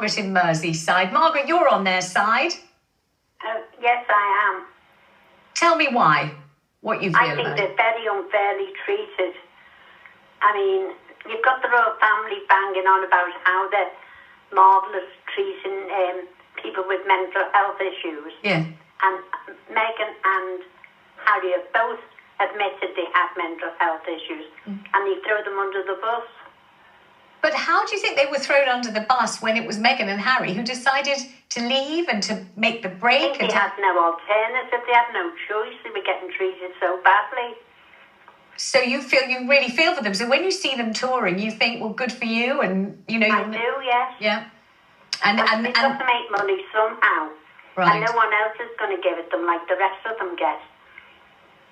Margaret in Merseyside. Margaret, you're on their side. Yes, I am. Tell me why. What you feel I think about they're very unfairly treated. I mean, you've got the royal family banging on about how they're marvellous treating people with mental health issues. Yeah. And Meghan and Harry have both admitted they have mental health issues, and they throw them under the bus. But how do you think they were thrown under the bus when it was Meghan and Harry who decided to leave and to make the break? They had no alternative. They had no choice. They were getting treated so badly. So you really feel for them. So when you see them touring, you think, well, good for you, and you know. I do, yes. Yeah. And they've got to make money somehow. Right. And no one else is going to give it them like the rest of them get.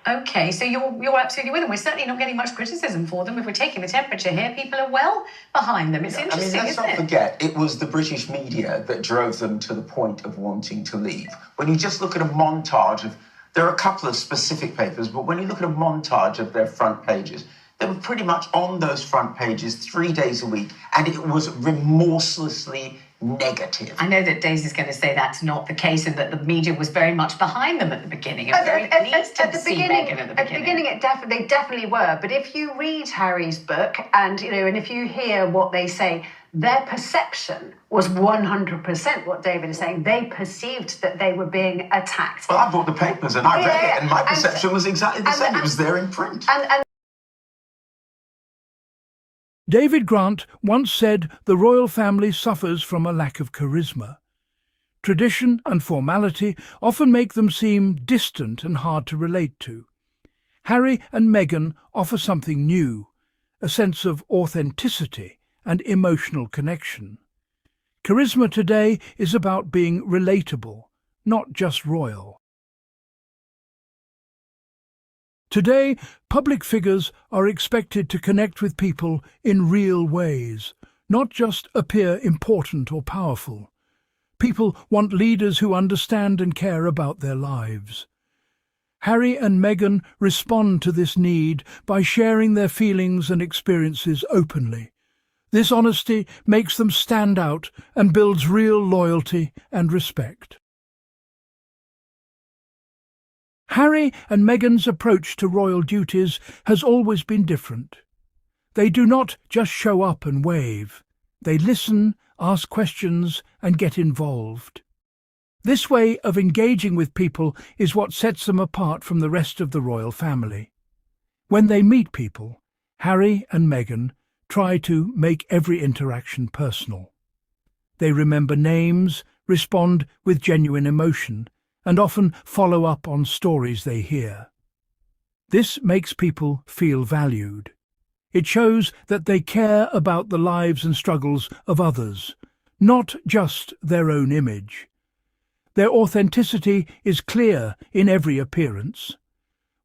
Okay, so you're absolutely with them. We're certainly not getting much criticism for them. If we're taking the temperature here, people are well behind them. It's interesting, let's not forget, it was the British media that drove them to the point of wanting to leave. When you just look at a montage of, there are a couple of specific papers, but when you look at a montage of their front pages, they were pretty much on those front pages 3 days a week, and it was remorselessly negative. I know that Daisy's going to say that's not the case and that the media was very much behind them at the beginning. At the beginning, they definitely were. But if you read Harry's book and if you hear what they say, their perception was 100% what David is saying. They perceived that they were being attacked. Well, I bought the papers and I read it, and my perception was exactly the same. It was there in print. David Grant once said the royal family suffers from a lack of charisma. Tradition and formality often make them seem distant and hard to relate to. Harry and Meghan offer something new, a sense of authenticity and emotional connection. Charisma today is about being relatable, not just royal. Today, public figures are expected to connect with people in real ways, not just appear important or powerful. People want leaders who understand and care about their lives. Harry and Meghan respond to this need by sharing their feelings and experiences openly. This honesty makes them stand out and builds real loyalty and respect. Harry and Meghan's approach to royal duties has always been different. They do not just show up and wave. They listen, ask questions, and get involved. This way of engaging with people is what sets them apart from the rest of the royal family. When they meet people, Harry and Meghan try to make every interaction personal. They remember names, respond with genuine emotion, and often follow up on stories they hear. This makes people feel valued. It shows that they care about the lives and struggles of others, not just their own image. Their authenticity is clear in every appearance.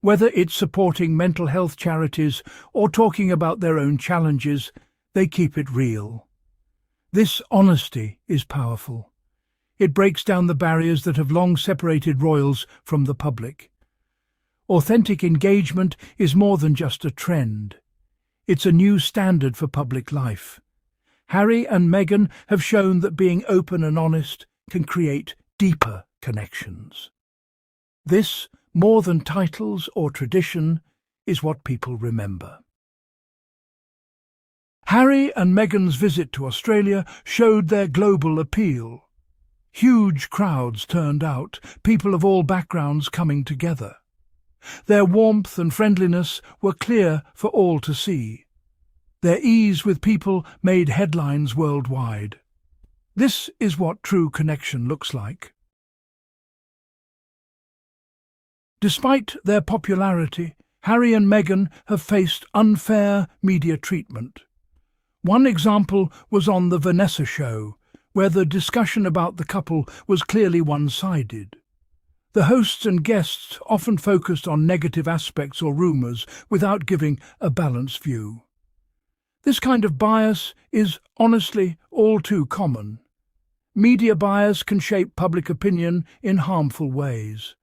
Whether it's supporting mental health charities or talking about their own challenges, they keep it real. This honesty is powerful. It breaks down the barriers that have long separated royals from the public. Authentic engagement is more than just a trend. It's a new standard for public life. Harry and Meghan have shown that being open and honest can create deeper connections. This, more than titles or tradition, is what people remember. Harry and Meghan's visit to Australia showed their global appeal. Huge crowds turned out, people of all backgrounds coming together. Their warmth and friendliness were clear for all to see. Their ease with people made headlines worldwide. This is what true connection looks like. Despite their popularity, Harry and Meghan have faced unfair media treatment. One example was on The Vanessa Show, where the discussion about the couple was clearly one-sided. The hosts and guests often focused on negative aspects or rumours without giving a balanced view. This kind of bias is, honestly, all too common. Media bias can shape public opinion in harmful ways.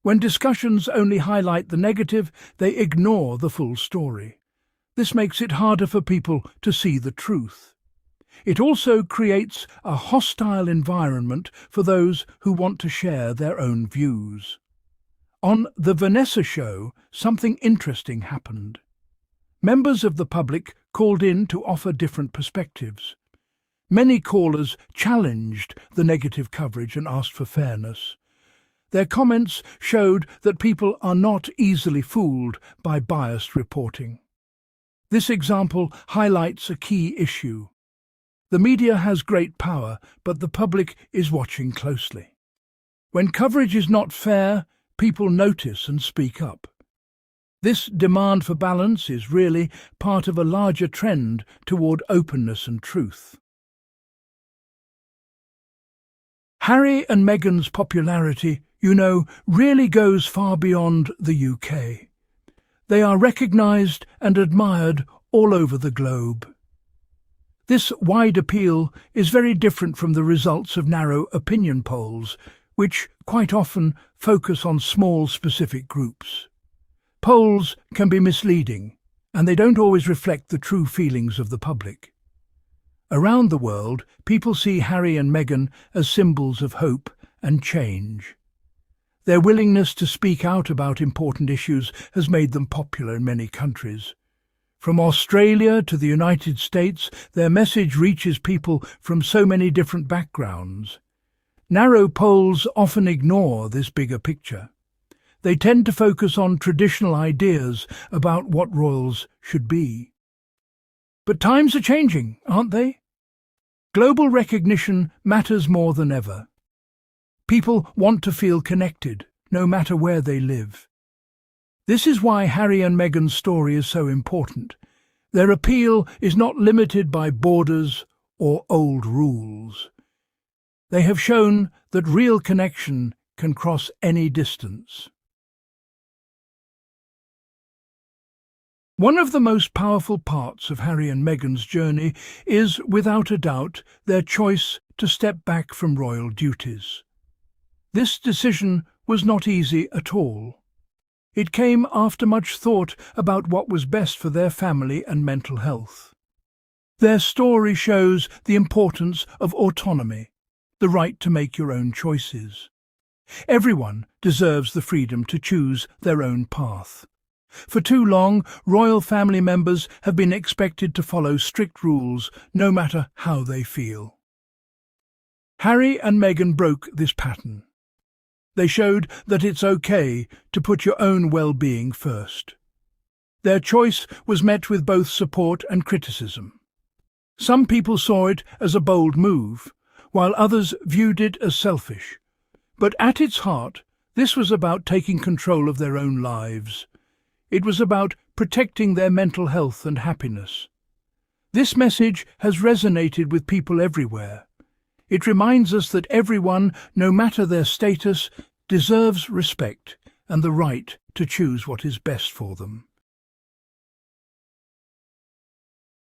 When discussions only highlight the negative, they ignore the full story. This makes it harder for people to see the truth. It also creates a hostile environment for those who want to share their own views. On The Vanessa Show, something interesting happened. Members of the public called in to offer different perspectives. Many callers challenged the negative coverage and asked for fairness. Their comments showed that people are not easily fooled by biased reporting. This example highlights a key issue. The media has great power, but the public is watching closely. When coverage is not fair, people notice and speak up. This demand for balance is really part of a larger trend toward openness and truth. Harry and Meghan's popularity, really goes far beyond the UK. They are recognised and admired all over the globe. This wide appeal is very different from the results of narrow opinion polls, which quite often focus on small specific groups. Polls can be misleading, and they don't always reflect the true feelings of the public. Around the world, people see Harry and Meghan as symbols of hope and change. Their willingness to speak out about important issues has made them popular in many countries. From Australia to the United States, their message reaches people from so many different backgrounds. Narrow polls often ignore this bigger picture. They tend to focus on traditional ideas about what royals should be. But times are changing, aren't they? Global recognition matters more than ever. People want to feel connected, no matter where they live. This is why Harry and Meghan's story is so important. Their appeal is not limited by borders or old rules. They have shown that real connection can cross any distance. One of the most powerful parts of Harry and Meghan's journey is, without a doubt, their choice to step back from royal duties. This decision was not easy at all. It came after much thought about what was best for their family and mental health. Their story shows the importance of autonomy, the right to make your own choices. Everyone deserves the freedom to choose their own path. For too long, royal family members have been expected to follow strict rules, no matter how they feel. Harry and Meghan broke this pattern. They showed that it's okay to put your own well-being first. Their choice was met with both support and criticism. Some people saw it as a bold move, while others viewed it as selfish. But at its heart, this was about taking control of their own lives. It was about protecting their mental health and happiness. This message has resonated with people everywhere. It reminds us that everyone, no matter their status, deserves respect and the right to choose what is best for them.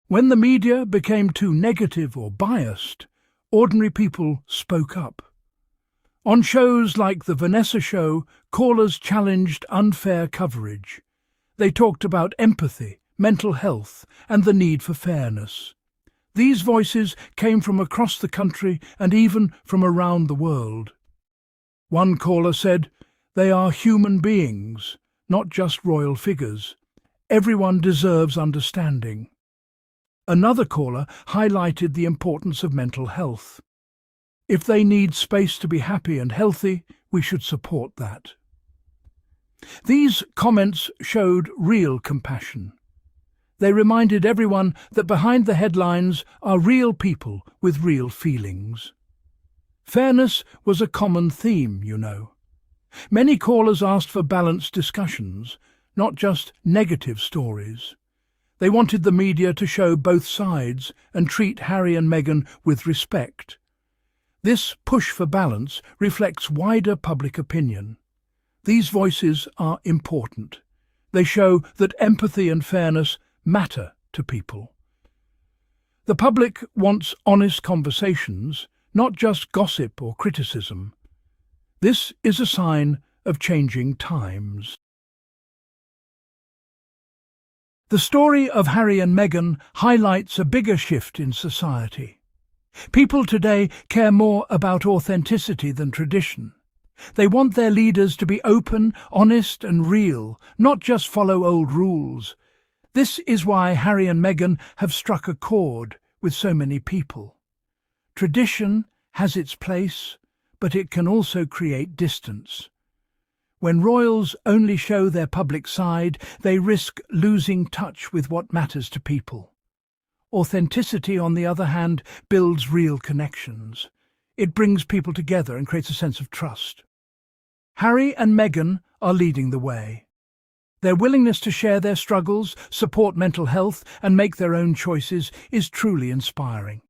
When the media became too negative or biased, ordinary people spoke up. On shows like The Vanessa Show, callers challenged unfair coverage. They talked about empathy, mental health, and the need for fairness. These voices came from across the country and even from around the world. One caller said, "They are human beings, not just royal figures. Everyone deserves understanding." Another caller highlighted the importance of mental health. If they need space to be happy and healthy, we should support that. These comments showed real compassion. They reminded everyone that behind the headlines are real people with real feelings. Fairness was a common theme, Many callers asked for balanced discussions, not just negative stories. They wanted the media to show both sides and treat Harry and Meghan with respect. This push for balance reflects wider public opinion. These voices are important. They show that empathy and fairness matter to people. The public wants honest conversations, not just gossip or criticism. This is a sign of changing times. The story of Harry and Meghan highlights a bigger shift in society. People today care more about authenticity than tradition. They want their leaders to be open, honest and real, not just follow old rules. This is why Harry and Meghan have struck a chord with so many people. Tradition has its place, but it can also create distance. When royals only show their public side, they risk losing touch with what matters to people. Authenticity, on the other hand, builds real connections. It brings people together and creates a sense of trust. Harry and Meghan are leading the way. Their willingness to share their struggles, support mental health, and make their own choices is truly inspiring.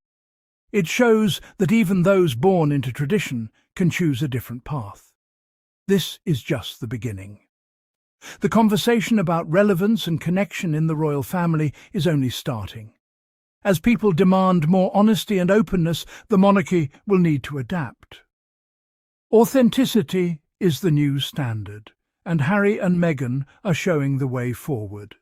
It shows that even those born into tradition can choose a different path. This is just the beginning. The conversation about relevance and connection in the royal family is only starting. As people demand more honesty and openness, the monarchy will need to adapt. Authenticity is the new standard, and Harry and Meghan are showing the way forward.